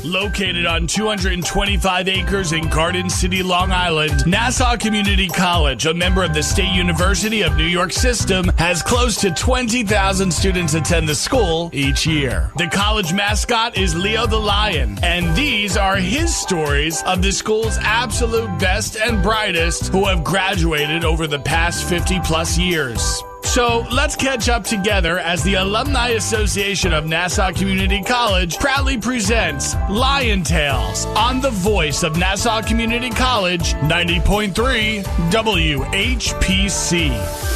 Located on 225 acres in Garden City, Long Island, Nassau Community College, a member of the State University of New York system, has close to 20,000 students attend the school each year. The college mascot is Leo the Lion, and these are his stories of the school's absolute best and brightest who have graduated over the past 50-plus years. So let's catch up together as the Alumni Association of Nassau Community College proudly presents Lion Tales on the voice of Nassau Community College, 90.3 WHPC.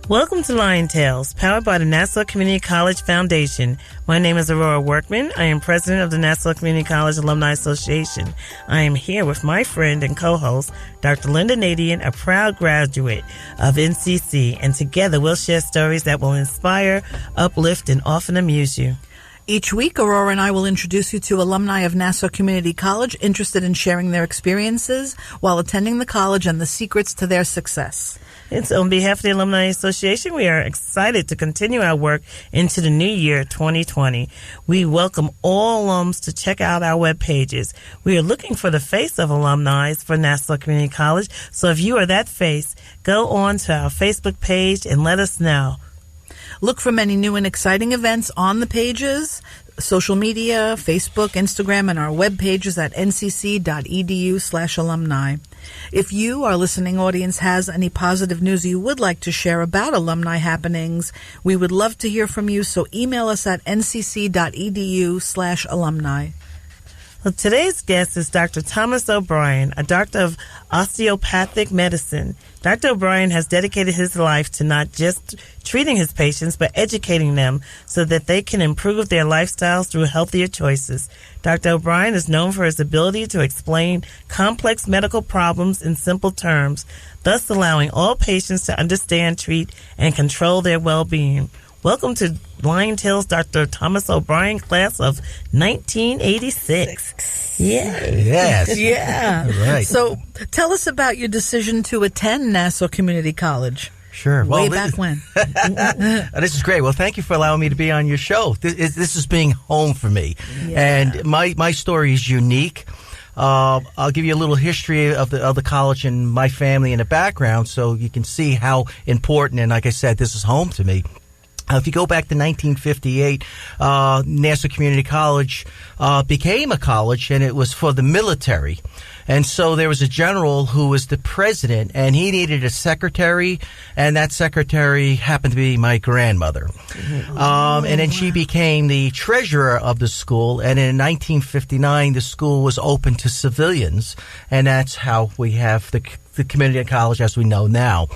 Welcome to Lion Tales, powered by the Nassau Community College Foundation. My name is Aurora Workman. I am president of the Nassau Community College Alumni Association. I am here with my friend and co-host, Dr. Lynnda Nadien, a proud graduate of NCC, and together we'll share stories that will inspire, uplift, and often amuse you. Each week, Aurora and I will introduce you to alumni of Nassau Community College interested in sharing their experiences while attending the college and the secrets to their success. It's on behalf of the Alumni Association, we are excited to continue our work into the new year, 2020. We welcome all alums to check out our web pages. We are looking for the face of alumni for Nassau Community College, so if you are that face, go on to our Facebook page and let us know. Look for many new and exciting events on the pages, social media, Facebook, Instagram, and our web pages at ncc.edu/alumni. If you, our listening audience, has any positive news you would like to share about alumni happenings, we would love to hear from you, so email us at ncc.edu/alumni. Well, today's guest is Dr. Thomas O'Brien, a doctor of Osteopathic Medicine. Dr. O'Brien has dedicated his life to not just treating his patients, but educating them so that they can improve their lifestyles through healthier choices. Dr. O'Brien is known for his ability to explain complex medical problems in simple terms, thus allowing all patients to understand, treat, and control their well-being. Welcome to Lion Tales, Dr. Thomas O'Brien, class of 1986. Yeah. Yes. Yeah. Right. So tell us about your decision to attend Nassau Community College. Sure. Way back when. This is great. Well, thank you for allowing me to be on your show. This is being home for me. Yeah. And my story is unique. I'll give you a little history of the college and my family and the background so you can see how important, and like I said, this is home to me. If you go back to 1958, Nassau Community College became a college, and it was for the military. And so there was a general who was the president, and he needed a secretary, and that secretary happened to be my grandmother. And then she became the treasurer of the school, and in 1959, the school was open to civilians, and that's how we have the community college as we know now.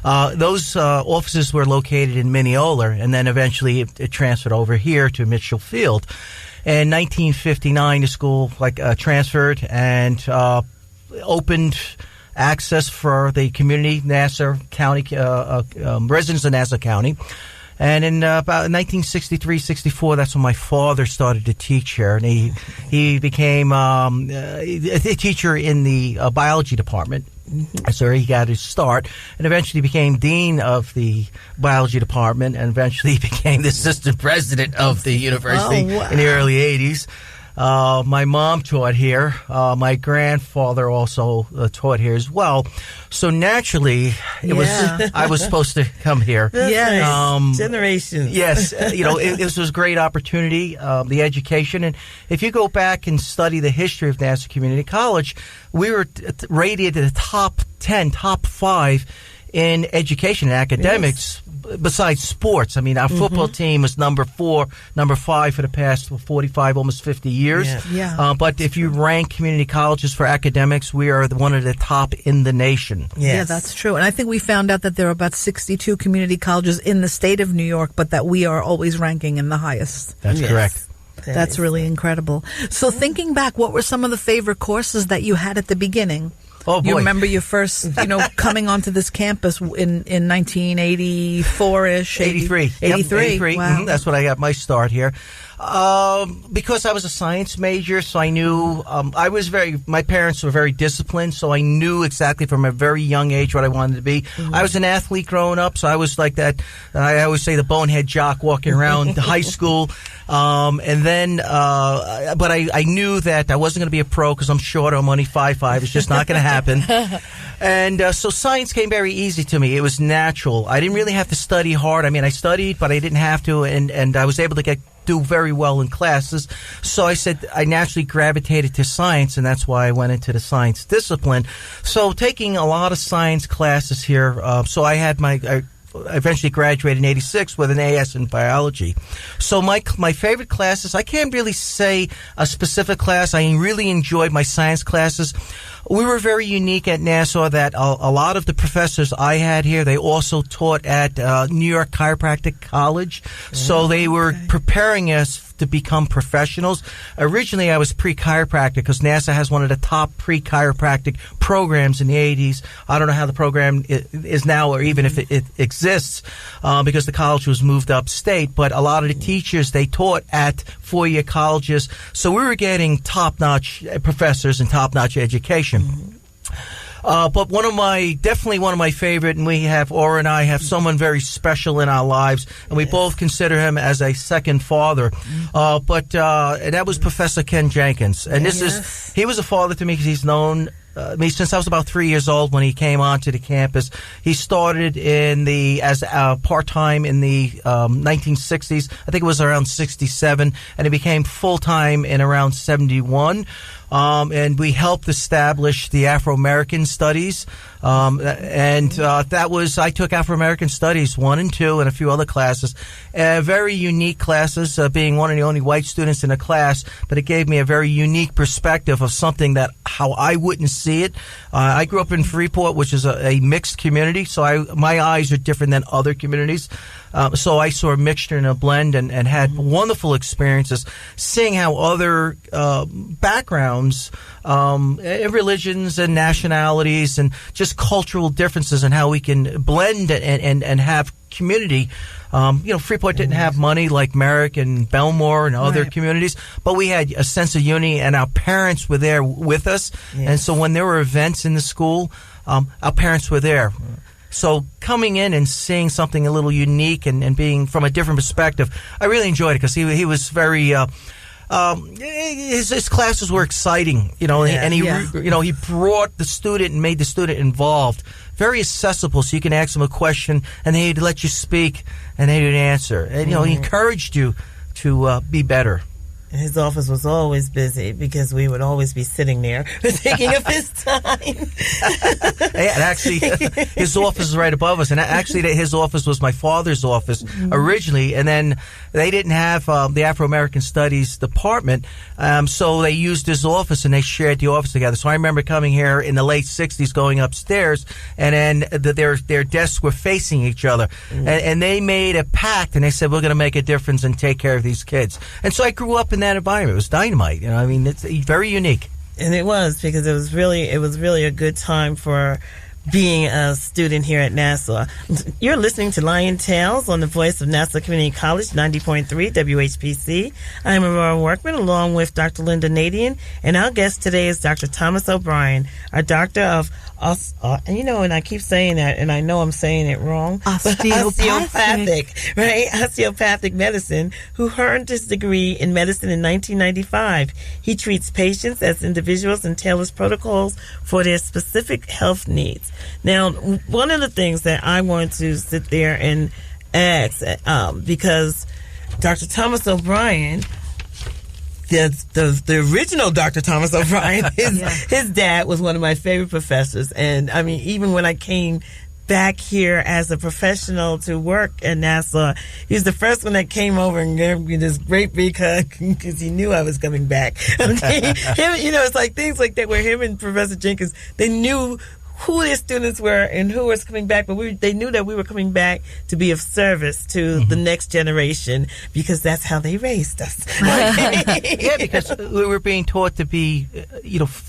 Those offices were located in Mineola, and then eventually it transferred over here to Mitchell Field. In 1959, the school transferred and opened access for the community, Nassau County, residents of Nassau County. And in about 1963-64, that's when my father started to teach here, and he became a teacher in the biology department. Mm-hmm. So he got his start, and eventually became dean of the biology department, and eventually became the assistant president of the university in the early 80s. My mom taught here. My grandfather also taught here as well. So naturally, I was supposed to come here. Yes, generations. Yes, this was a great opportunity, the education. And if you go back and study the history of Nassau Community College, we were rated in the top 10, top 5 in education and academics. Yes. Besides sports, I mean, our football team was number 4, number 5 for the past 45, almost 50 years. Yeah. But if you rank community colleges for academics, we are one of the top in the nation. Yes. Yeah, that's true. And I think we found out that there are about 62 community colleges in the state of New York, but that we are always ranking in the highest. That's correct. That's really incredible. So thinking back, what were some of the favorite courses that you had at the beginning? Oh, boy. You remember your first, coming onto this campus in 1984-ish? 83. 83. Yep, 83. Wow. That's when I got my start here. Because I was a science major, so I knew my parents were very disciplined, so I knew exactly from a very young age what I wanted to be. Mm-hmm. I was an athlete growing up, so I was like that. I always say the bonehead jock walking around high school. And then, but I knew that I wasn't going to be a pro because I'm short. I'm only 5'5". It's just not going to happen. And so science came very easy to me. It was natural. I didn't really have to study hard. I mean, I studied, but I didn't have to, and I was able to do very well in classes. So I said I naturally gravitated to science, and that's why I went into the science discipline. So taking a lot of science classes here. So I had I eventually graduated in '86 with an AS in biology. So my favorite classes, I can't really say a specific class. I really enjoyed my science classes. We were very unique at Nassau that a lot of the professors I had here, they also taught at New York Chiropractic College. So they were preparing us to become professionals. Originally, I was pre-chiropractic because NASA has one of the top pre-chiropractic programs in the 80s. I don't know how the program is now or even if it exists because the college was moved upstate. But a lot of the teachers, they taught at four-year colleges. So we were getting top-notch professors and top-notch education. But definitely one of my favorite, and Aurora and I have someone very special in our lives, and we both consider him as a second father. And that was Professor Ken Jenkins. And he was a father to me because he's known me since I was about 3 years old when he came onto the campus. He started as part-time in the 1960s. I think it was around 67, and he became full-time in around 71. And we helped establish the Afro-American Studies. I took Afro-American Studies 1 and 2 and a few other classes. Very unique classes, being one of the only white students in the class, but it gave me a very unique perspective of something how I wouldn't see it. I grew up in Freeport, which is a mixed community, so my eyes are different than other communities. So I saw a mixture and a blend and had wonderful experiences seeing how other backgrounds, religions and nationalities and just cultural differences and how we can blend and have community. Freeport didn't have money like Merrick and Belmore and other communities, but we had a sense of unity, and our parents were there with us. Yes. And so when there were events in the school, our parents were there. So coming in and seeing something a little unique and being from a different perspective, I really enjoyed it because he was very. His classes were exciting, and he brought the student and made the student involved, very accessible. So you can ask him a question and he'd let you speak and he'd answer, and he encouraged you to be better. His office was always busy because we would always be sitting there taking up his time. And actually, his office is right above us. And actually, his office was my father's office originally. And then they didn't have the Afro-American Studies department. So they used his office and they shared the office together. So I remember coming here in the late 60s, going upstairs, and then their desks were facing each other. And they made a pact and they said, we're going to make a difference and take care of these kids. And so I grew up in that environment. It was dynamite. It's very unique. And it was, because it was really a good time for being a student here at Nassau. You're listening to Lion Tales on the voice of Nassau Community College, 90.3 WHPC. I'm Aurora Workman, along with Dr. Lynnda Nadien, and our guest today is Dr. Thomas O'Brien, a doctor of and I keep saying that, and I know I'm saying it wrong. Osteopathic medicine, who earned his degree in medicine in 1995. He treats patients as individuals and tailors protocols for their specific health needs. Now, one of the things that I want to sit there and ask, because Dr. Thomas O'Brien, the original Dr. Thomas O'Brien, his dad was one of my favorite professors. And I mean, even when I came back here as a professional to work at Nassau, he was the first one that came over and gave me this great big hug because he knew I was coming back. Okay? It's like things like that where him and Professor Jenkins, they knew who their students were and who was coming back, but they knew that we were coming back to be of service to the next generation, because that's how they raised us. Yeah, because we were being taught to be,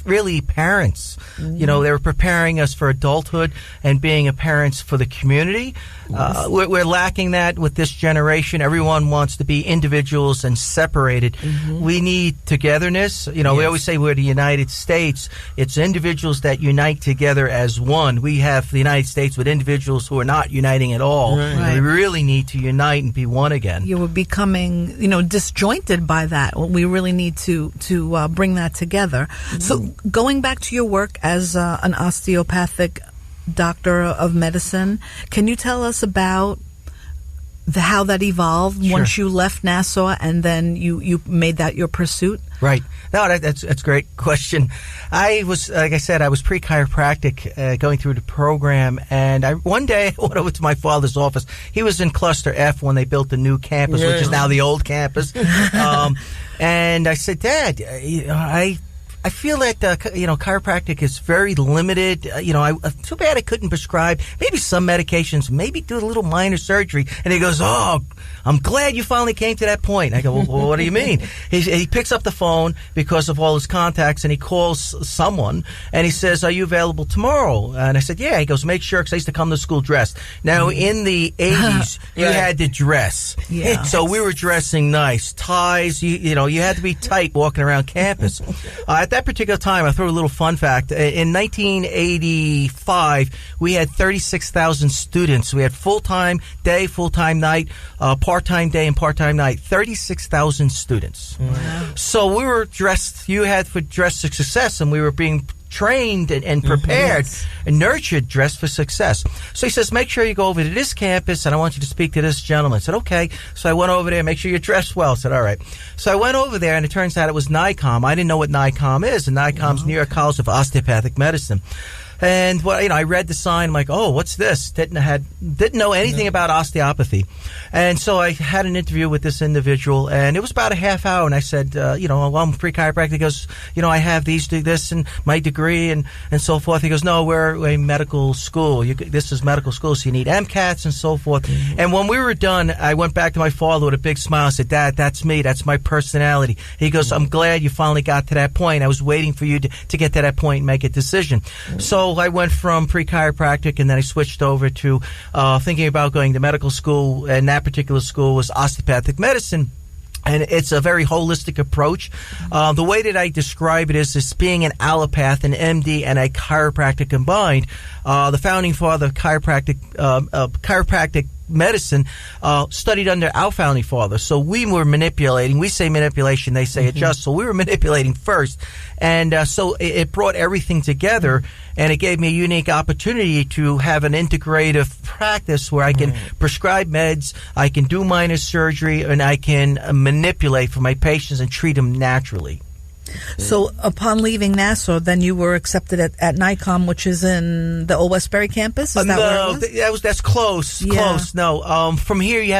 really parents. They were preparing us for adulthood and being a parents for the community. We're lacking that with this generation. Everyone wants to be individuals and separated. We need togetherness. We always say we're the United States. It's individuals that unite together as one. We have the United States with individuals who are not uniting at all. Right. We really need to unite and be one again. You were becoming, disjointed by that. We really need to bring that together. So going back to your work as an osteopathic doctor of medicine, can you tell us about how that evolved once you left Nassau and then you made that your pursuit? Right. No, that's a great question. I was, like I said, I was pre-chiropractic going through the program, and one day I went over to my father's office. He was in Cluster F when they built the new campus, which is now the old campus. And I said, Dad, I feel that, chiropractic is very limited. Too bad I couldn't prescribe maybe some medications, maybe do a little minor surgery. And he goes, oh, I'm glad you finally came to that point. I go, well, what do you mean? He picks up the phone because of all his contacts, and he calls someone, and he says, are you available tomorrow? And I said, yeah. He goes, make sure, because I used to come to school dressed. Now, in the 80s, you had to dress. Yeah. So we were dressing nice. Ties, you had to be tight walking around campus. At that particular time, I'll throw a little fun fact. In 1985, we had 36,000 students. We had full-time day, full-time night, part-time day, and part-time night. 36,000 students. Wow. So we were dressed. You had for dress for success, and we were being trained and prepared and nurtured, dressed for success. So he says, make sure you go over to this campus, and I want you to speak to this gentleman. I said, okay. So I went over there, make sure you're dressed well. I said, all right. So I went over there, and it turns out it was NICOM. I didn't know what NICOM is, and NICOM's New York College of Osteopathic Medicine. And I read the sign. I'm like, oh, what's this? Didn't know anything about osteopathy. And so I had an interview with this individual, and it was about a half hour. And I said, well, I'm pre-chiropractic. He goes, I have this and my degree and so forth. He goes, no, we're a medical school. This is medical school, so you need MCATs and so forth. And when we were done, I went back to my father with a big smile. I said, Dad, that's me. That's my personality. He goes, I'm glad you finally got to that point. I was waiting for you to get to that point and make a decision. So I went from pre-chiropractic, and then I switched over to thinking about going to medical school, and that particular school was osteopathic medicine. And it's a very holistic approach. The way that I describe it is being an allopath, an MD, and a chiropractic combined. The founding father of chiropractic medicine studied under our founding father. So we were manipulating. We say manipulation, they say adjust. So we were manipulating first. And so it brought everything together, and it gave me a unique opportunity to have an integrative practice where I can prescribe meds, I can do minor surgery, and I can manipulate for my patients and treat them naturally. So upon leaving Nassau, then you were accepted at NICOM, which is in the Old Westbury campus? Is that where it was? That's close. Yeah. Close. No. From here, you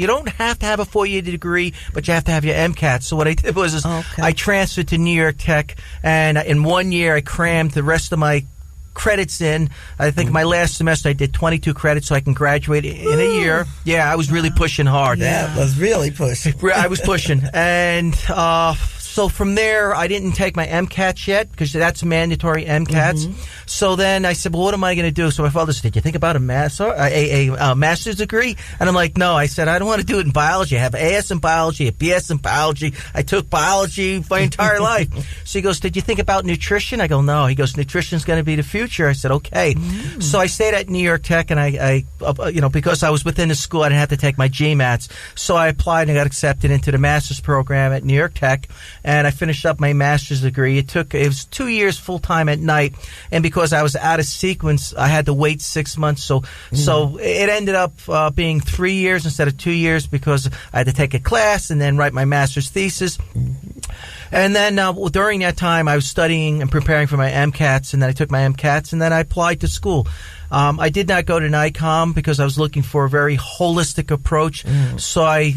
don't have to have a 4-year degree, but you have to have your MCAT. So what I did was I transferred to New York Tech, and in 1 year, I crammed the rest of my credits in. I think my last semester I did 22 credits so I can graduate in a year. Yeah, I was really pushing hard. Yeah, was really pushing. I was pushing. And so from there, I didn't take my MCATs yet because that's mandatory MCATs. So then I said, well, what am I going to do? So my father said, did you think about a master's degree? And I'm like, no. I said, I don't want to do it in biology. I have an AS in biology, a BS in biology. I took biology my entire life. So he goes, did you think about nutrition? I go, no. He goes, nutrition's going to be the future. I said, okay. So I stayed at New York Tech, and I because I was within the school, I didn't have to take my GMATs. So I applied and got accepted into the master's program at New York Tech. And I finished up my master's degree. It was 2 years full time at night, and because I was out of sequence, I had to wait 6 months. So it ended up being 3 years instead of 2 years because I had to take a class and then write my master's thesis. And then during that time, I was studying and preparing for my MCATs, and then I took my MCATs, and then I applied to school. I did not go to NICOM because I was looking for a very holistic approach. So I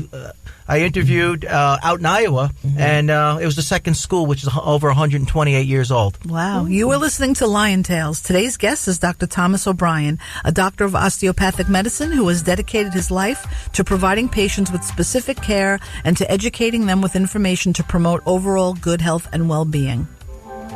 interviewed out in Iowa, and it was the second school, which is over 128 years old. Wow. You were listening to Lion Tales. Today's guest is Dr. Thomas O'Brien, a doctor of osteopathic medicine who has dedicated his life to providing patients with specific care and to educating them with information to promote overall good health and well-being.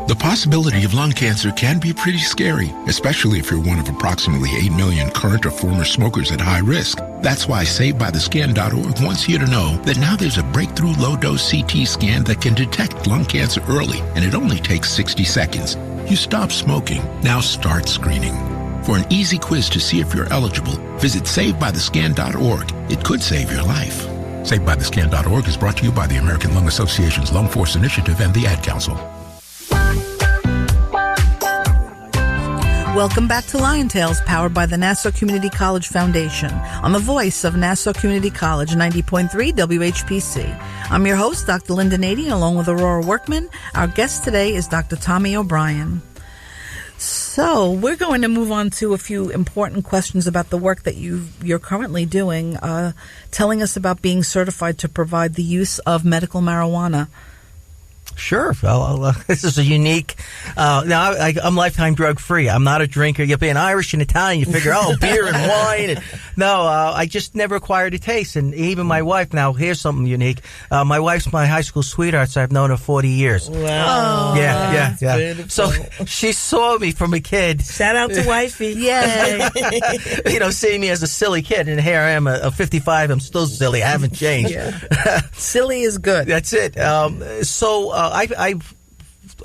The possibility of lung cancer can be pretty scary, especially if you're one of approximately 8 million current or former smokers at high risk. That's why SaveByTheScan.org wants you to know that now there's a breakthrough low-dose CT scan that can detect lung cancer early, and it only takes 60 seconds. You stop smoking, now start screening. For an easy quiz to see if you're eligible, visit SaveByTheScan.org. It could save your life. SaveByTheScan.org is brought to you by the American Lung Association's Lung Force Initiative and the Ad Council. Welcome back to Lion Tales, powered by the Nassau Community College Foundation, on the voice of Nassau Community College, 90.3 WHPC. I'm your host, Dr. Lynnda Nadien, along with Aurora Workman. Our guest today is Dr. Tommy O'Brien. So we're going to move on to a few important questions about the work that you're currently doing, telling us about being certified to provide the use of medical marijuana. Sure. Well, this is a unique. Now, I'm lifetime drug free. I'm not a drinker. You're being Irish and Italian. You figure, beer and wine. No, I just never acquired a taste. And even my wife. Now, here's something unique. My wife's my high school sweetheart, so I've known her 40 years. Wow. Yeah. Beautiful. So she saw me from a kid. Shout out to wifey. Yay. Seeing me as a silly kid, and here I am, a 55. I'm still silly. I haven't changed. Yeah. Silly is good. That's it.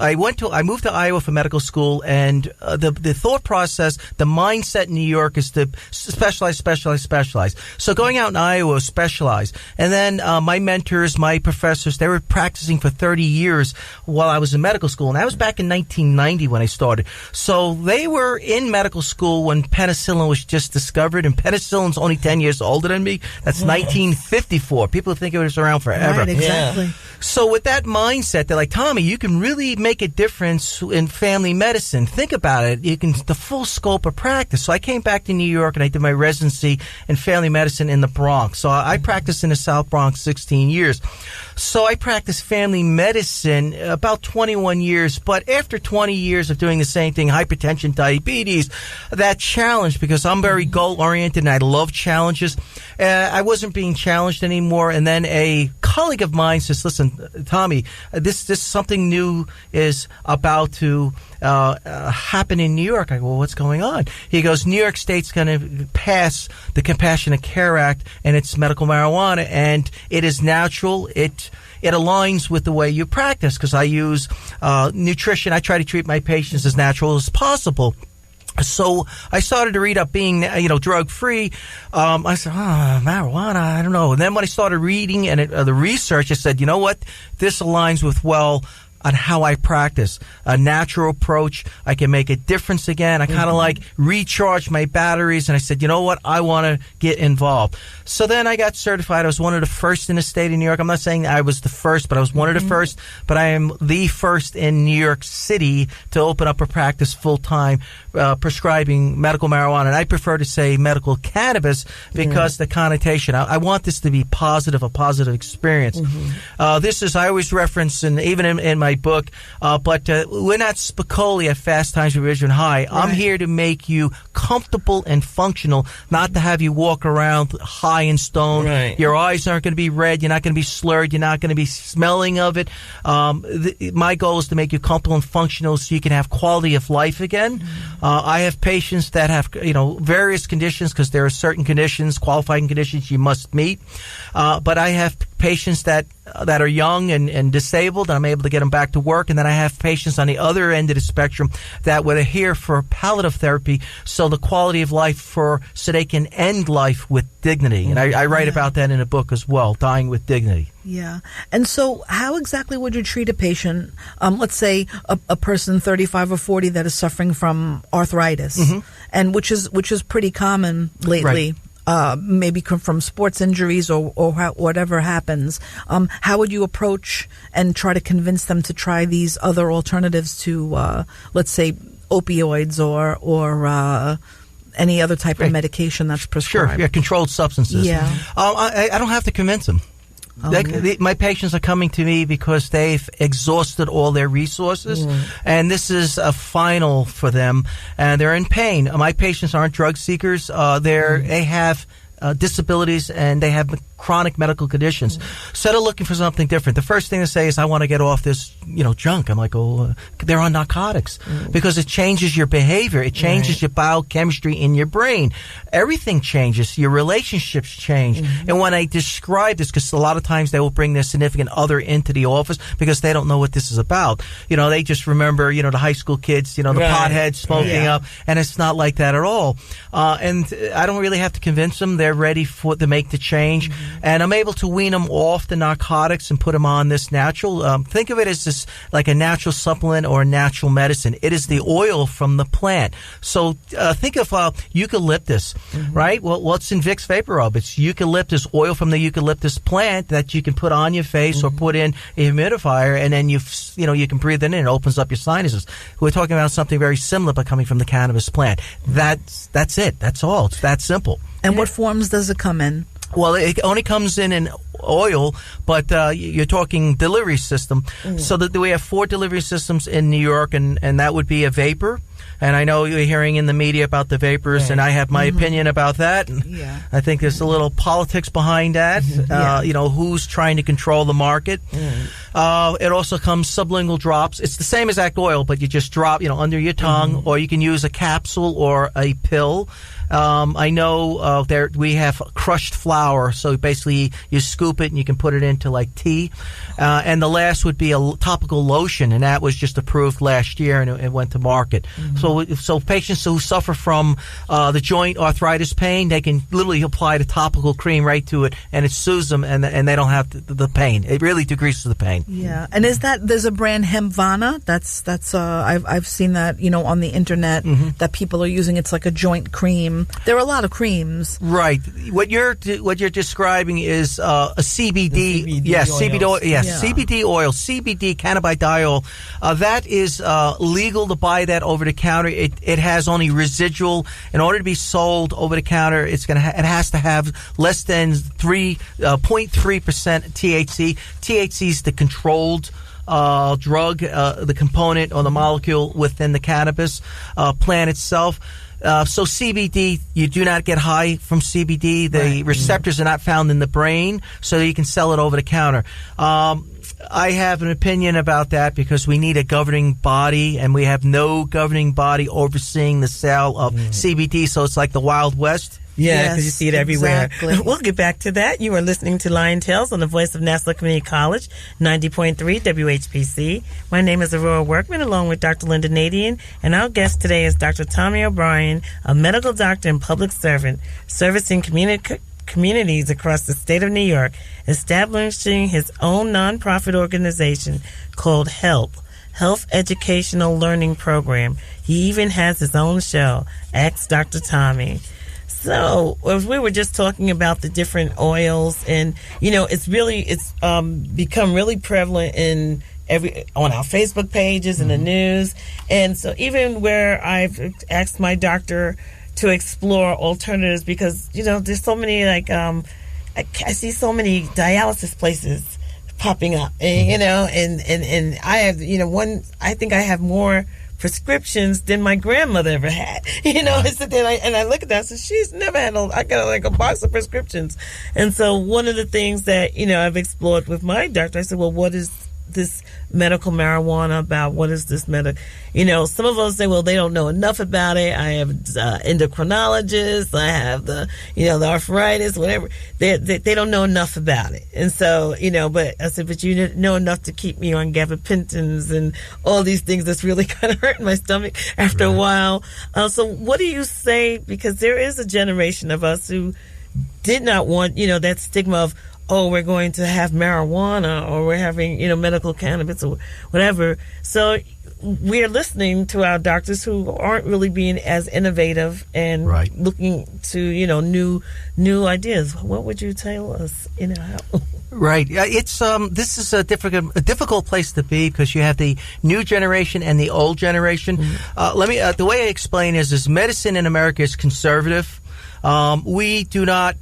I moved to Iowa for medical school, and the thought process, the mindset in New York is to specialize. So going out in Iowa, specialize. And then my mentors, my professors, they were practicing for 30 years while I was in medical school. And that was back in 1990 when I started. So they were in medical school when penicillin was just discovered, and penicillin's only 10 years older than me. That's 1954. People think it was around forever. Right, exactly. Yeah. So with that mindset, they're like, Tommy, you can really make a difference in family medicine. Think about it. The full scope of practice. So I came back to New York and I did my residency in family medicine in the Bronx. So I practiced in the South Bronx 16 years. So I practiced family medicine about 21 years. But after 20 years of doing the same thing, hypertension, diabetes, that challenge, because I'm very goal-oriented and I love challenges, I wasn't being challenged anymore. And then a colleague of mine says, listen, Tommy, this something new is about to happen in New York. I go, well, what's going on? He goes, New York State's going to pass the Compassionate Care Act, and it's medical marijuana, and it is natural. It aligns with the way you practice, because I use nutrition. I try to treat my patients as natural as possible. So I started to read up being, drug-free. I said, marijuana, I don't know. And then when I started reading and the research, I said, you know what? This aligns with, on how I practice. A natural approach. I can make a difference again. I kind of like recharge my batteries, and I said, you know what? I want to get involved. So then I got certified. I was one of the first in the state of New York. I'm not saying I was the first, but I was one of the first. But I am the first in New York City to open up a practice full-time prescribing medical marijuana. And I prefer to say medical cannabis because the connotation. I want this to be positive, a positive experience. This is, I always reference, and even in my book, but we're not Spicoli at Fast Times Revision High. Right. I'm here to make you comfortable and functional, not to have you walk around high and stoned. Right. Your eyes aren't going to be red. You're not going to be slurred. You're not going to be smelling of it. My goal is to make you comfortable and functional so you can have quality of life again. I have patients that have, various conditions, because there are certain conditions, qualifying conditions you must meet. But I have patients that are young and disabled, and I'm able to get them back to work. And then I have patients on the other end of the spectrum that were here for palliative therapy, so the quality of life so they can end life with dignity. And I write about that in a book as well, Dying with Dignity. Yeah. And so how exactly would you treat a patient, let's say a person 35 or 40 that is suffering from arthritis, and which is pretty common lately. Right. maybe from sports injuries or whatever happens, how would you approach and try to convince them to try these other alternatives to, let's say, opioids or any other type of medication that's prescribed? Sure, yeah, controlled substances. Yeah. I don't have to convince them. Okay. My patients are coming to me because they've exhausted all their resources, and this is a final for them, and they're in pain. My patients aren't drug seekers. They have disabilities, and they have chronic medical conditions. So they're looking for something different. The first thing to say is, I want to get off this, junk. I'm like, they're on narcotics because it changes your behavior. It changes your biochemistry in your brain. Everything changes. Your relationships change. And when I describe this, because a lot of times they will bring their significant other into the office because they don't know what this is about. They just remember, the high school kids, the potheads smoking up, and it's not like that at all. And I don't really have to convince them. They're ready to make the change. And I'm able to wean them off the narcotics and put them on this natural. Think of it as this like a natural supplement or a natural medicine. It is the oil from the plant. So think of eucalyptus, right? Well, what's in Vicks Vapor Rub? It's eucalyptus oil from the eucalyptus plant that you can put on your face or put in a humidifier, and then you can breathe it in. It opens up your sinuses. We're talking about something very similar, but coming from the cannabis plant. That's it. That's all. It's that simple. And what forms does it come in? Well, it only comes in an oil, but you're talking delivery system. So that we have 4 delivery systems in New York, and that would be a vapor. And I know you're hearing in the media about the vapors, and I have my opinion about that. I think there's a little politics behind that. Who's trying to control the market. It also comes sublingual drops. It's the same exact oil, but you just drop, under your tongue, or you can use a capsule or a pill. I know we have crushed flour, so basically you scoop it and you can put it into like tea. And the last would be a topical lotion, and that was just approved last year, and it went to market. So patients who suffer from the joint arthritis pain, they can literally apply the topical cream right to it, and it soothes them, and they don't have the pain. It really decreases the pain. Yeah, and there's a brand Hempvana that's I've seen that on the internet that people are using. It's like a joint cream. There are a lot of creams. Right. What you're describing is a CBD. Yes, CBD oil. Yes, CBD oil, CBD cannabidiol. That is legal to buy that over the counter. It has only residual. In order to be sold over the counter, it has to have less than 0.3% THC. THC is the controlled drug, the component or the molecule within the cannabis plant itself. So CBD, you do not get high from CBD. The receptors are not found in the brain, so you can sell it over the counter. I have an opinion about that because we need a governing body, and we have no governing body overseeing the sale of CBD, so it's like the Wild West. Yeah, because you see it everywhere. Exactly. We'll get back to that. You are listening to Lion Tales on the voice of Nassau Community College, 90.3 WHPC. My name is Aurora Workman, along with Dr. Lynnda Nadien, and our guest today is Dr. Tommy O'Brien, a medical doctor and public servant, servicing communities across the state of New York, establishing his own nonprofit organization called HELP, Health Educational Learning Program. He even has his own show, Ask Dr. Tommy. So, as we were just talking about the different oils, and it's become really prevalent on our Facebook pages and the news, and so even where I've asked my doctor to explore alternatives, because there's so many I see so many dialysis places popping up, and I have I think I have more prescriptions than my grandmother ever had. I sit there and I look at that and say, she's never had I got like a box of prescriptions. And so one of the things that, I've explored with my doctor, I said, well, what is this medical marijuana about? What is this some of us say, well, they don't know enough about it. I have endocrinologists, I have the arthritis, whatever. They don't know enough about it. And so, but I said, but you know enough to keep me on gabapentins and all these things that's really kind of hurting my stomach after a while. So what do you say? Because there is a generation of us who did not want, that stigma of, oh, we're going to have marijuana, or we're having, medical cannabis or whatever. So we're listening to our doctors who aren't really being as innovative and looking to, new ideas. What would you tell us, how? Right. It's this is a difficult place to be because you have the new generation and the old generation. Mm-hmm. The way I explain is medicine in America is conservative. We do not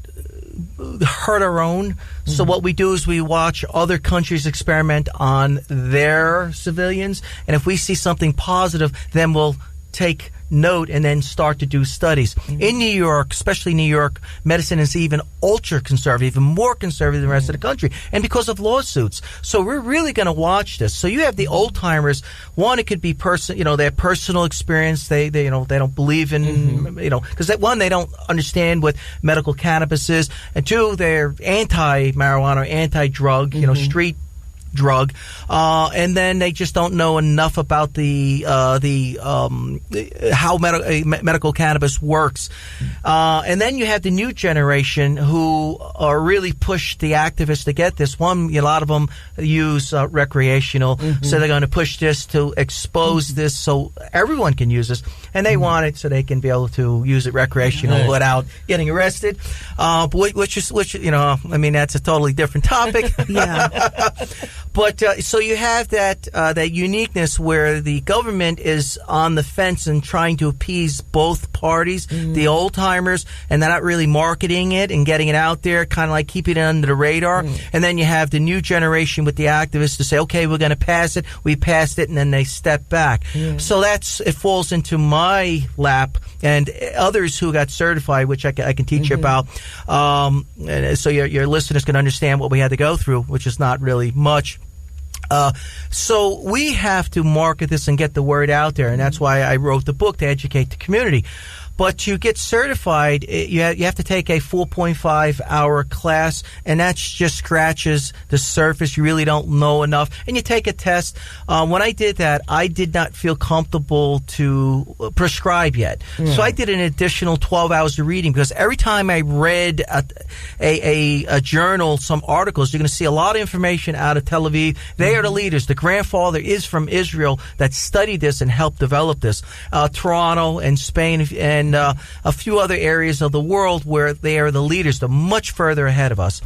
hurt our own. Mm-hmm. So what we do is we watch other countries experiment on their civilians, and if we see something positive, then we'll take note and then start to do studies. Mm-hmm. In New York, especially New York, medicine is even ultra conservative, even more conservative than the rest of the country, and because of lawsuits. So we're really going to watch this. So you have the old timers. One, it could be their personal experience. They don't believe in because they don't understand what medical cannabis is, and two, they're anti-marijuana, anti-drug, street drug, and then they just don't know enough about how medical cannabis works. And then you have the new generation who are really push the activists to get this. A lot of them use recreational, so they're going to push this to expose this so everyone can use this, and they want it so they can be able to use it recreational without getting arrested. Which that's a totally different topic. Yeah. But so you have that uniqueness where the government is on the fence and trying to appease both parties, the old timers, and they're not really marketing it and getting it out there, kind of like keeping it under the radar. And then you have the new generation with the activists to say, okay, we're going to pass it. We passed it, and then they step back. So it falls into my lap and others who got certified, which I can teach you about. And so your listeners can understand what we had to go through, which is not really much. So we have to market this and get the word out there, and that's why I wrote the book, to educate the community. But to get certified, you have to take a 4.5-hour class, and that just scratches the surface. You really don't know enough. And you take a test. When I did that, I did not feel comfortable to prescribe yet. So I did an additional 12 hours of reading, because every time I read a journal, some articles, you're going to see a lot of information out of Tel Aviv. They are the leaders. The grandfather is from Israel that studied this and helped develop this. Toronto and Spain and a few other areas of the world where they are the leaders. They're much further ahead of us.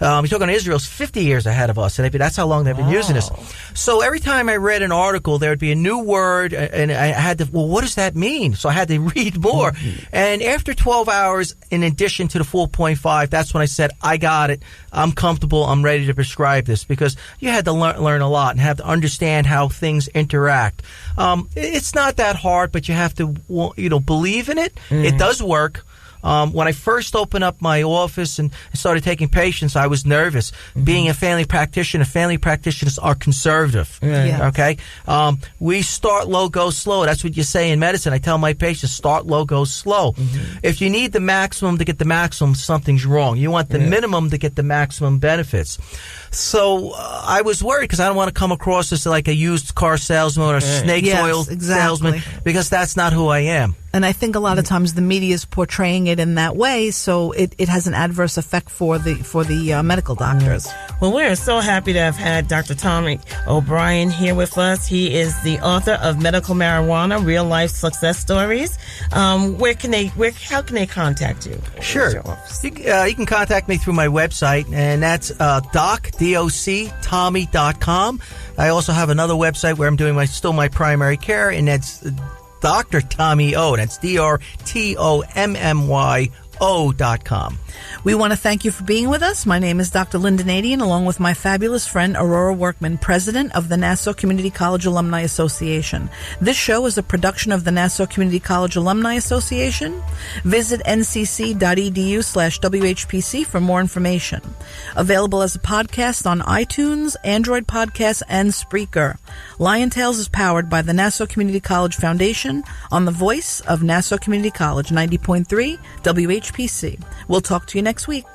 You're talking Israel's 50 years ahead of us, and that's how long they've been using this. So every time I read an article, there would be a new word, and I had to, what does that mean? So I had to read more. And after 12 hours, in addition to the 4.5, that's when I said, I got it. I'm comfortable. I'm ready to prescribe this, because you had to learn a lot and have to understand how things interact. It's not that hard, but you have to, believe in it. It does work. When I first opened up my office and started taking patients, I was nervous. Being a family practitioners are conservative. Okay? We start low, go slow. That's what you say in medicine. I tell my patients, start low, go slow. If you need the maximum to get the maximum, something's wrong. You want the minimum to get the maximum benefits. So I was worried, because I don't want to come across as like a used car salesman or a snake oil salesman, because that's not who I am. And I think a lot of times the media is portraying it in that way, so it has an adverse effect for the medical doctors. Well, we're so happy to have had Dr. Tommy O'Brien here with us. He is the author of Medical Marijuana: Real Life Success Stories. How can they contact you? Sure. You can contact me through my website, and that's doctommy.com. I also have another website where I'm doing my primary care, and that's Dr. Tommy O. That's DrTommyo.com. We want to thank you for being with us. My name is Dr. Lynnda Nadien, along with my fabulous friend Aurora Workman, president of the Nassau Community College Alumni Association. This show is a production of the Nassau Community College Alumni Association. Visit ncc.edu/WHPC for more information. Available as a podcast on iTunes, Android Podcasts, and Spreaker. Lion Tales is powered by the Nassau Community College Foundation on the voice of Nassau Community College, 90.3 WHPC. We'll talk to you next week.